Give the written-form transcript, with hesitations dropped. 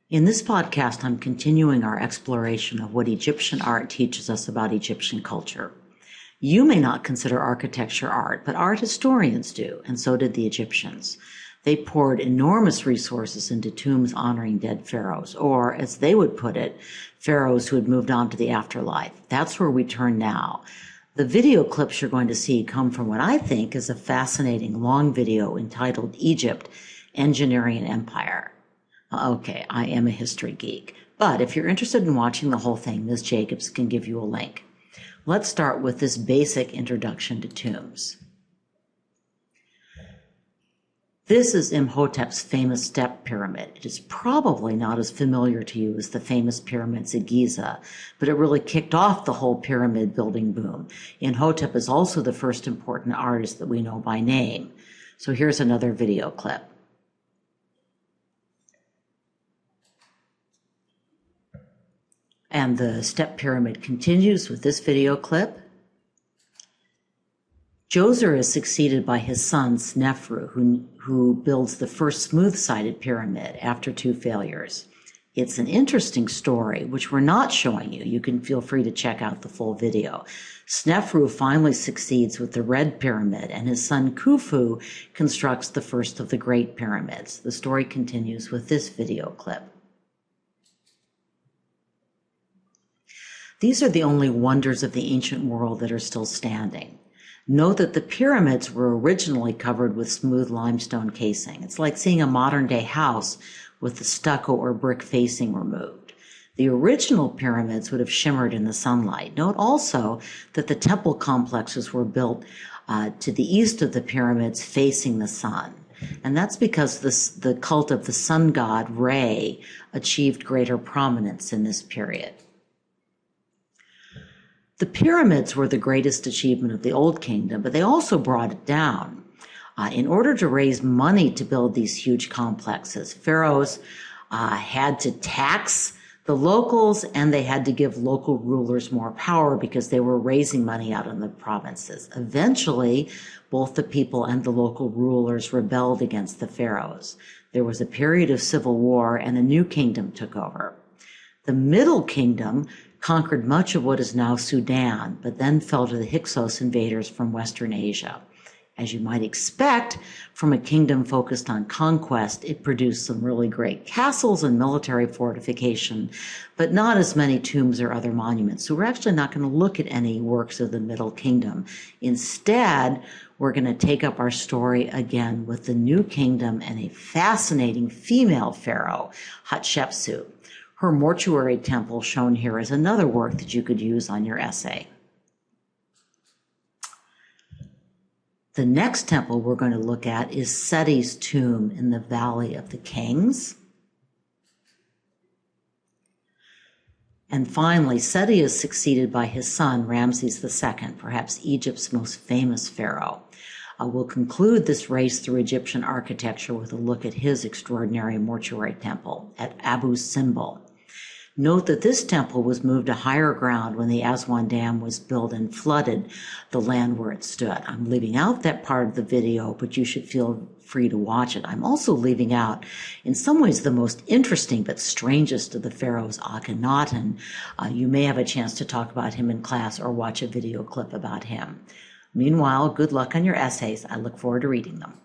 In this podcast, I'm continuing our exploration of what Egyptian art teaches us about Egyptian culture. You may not consider architecture art, but art historians do, and so did the Egyptians. They poured enormous resources into tombs honoring dead pharaohs, or, as they would put it, pharaohs who had moved on to the afterlife. That's where we turn now. The video clips you're going to see come from what I think is a fascinating long video entitled Egypt, Engineering an Empire. Okay, I am a history geek, but if you're interested in watching the whole thing, Ms. Jacobs can give you a link. Let's start with this basic introduction to tombs. This is Imhotep's famous step pyramid. It is probably not as familiar to you as the famous pyramids at Gizeh, but it really kicked off the whole pyramid building boom. Imhotep is also the first important artist that we know by name. So here's another video clip. And the step pyramid continues with this video clip. Djoser is succeeded by his son Snefru, who builds the first smooth-sided pyramid after two failures. It's an interesting story, which we're not showing you. You can feel free to check out the full video. Snefru finally succeeds with the red pyramid, and his son Khufu constructs the first of the great pyramids. The story continues with this video clip. These are the only wonders of the ancient world that are still standing. Note that the pyramids were originally covered with smooth limestone casing. It's like seeing a modern-day house with the stucco or brick facing removed. The original pyramids would have shimmered in the sunlight. Note also that the temple complexes were built to the east of the pyramids facing the sun. And that's because the cult of the sun god, Re, achieved greater prominence in this period. The pyramids were the greatest achievement of the Old Kingdom, but they also brought it down. In order to raise money to build these huge complexes, pharaohs had to tax the locals, and they had to give local rulers more power because they were raising money out in the provinces. Eventually, both the people and the local rulers rebelled against the pharaohs. There was a period of civil war, and a new kingdom took over. The Middle Kingdom conquered much of what is now Sudan, but then fell to the Hyksos invaders from Western Asia. As you might expect from a kingdom focused on conquest, it produced some really great castles and military fortification, but not as many tombs or other monuments. So we're actually not going to look at any works of the Middle Kingdom. Instead, we're going to take up our story again with the New Kingdom and a fascinating female pharaoh, Hatshepsut. Her mortuary temple, shown here, is another work that you could use on your essay. The next temple we're going to look at is Seti's tomb in the Valley of the Kings. And finally, Seti is succeeded by his son, Ramses II, perhaps Egypt's most famous pharaoh. We'll conclude this race through Egyptian architecture with a look at his extraordinary mortuary temple at Abu Simbel. Note that this temple was moved to higher ground when the Aswan Dam was built and flooded the land where it stood. I'm leaving out that part of the video, but you should feel free to watch it. I'm also leaving out, in some ways, the most interesting but strangest of the pharaohs, Akhenaten. You may have a chance to talk about him in class or watch a video clip about him. Meanwhile, good luck on your essays. I look forward to reading them.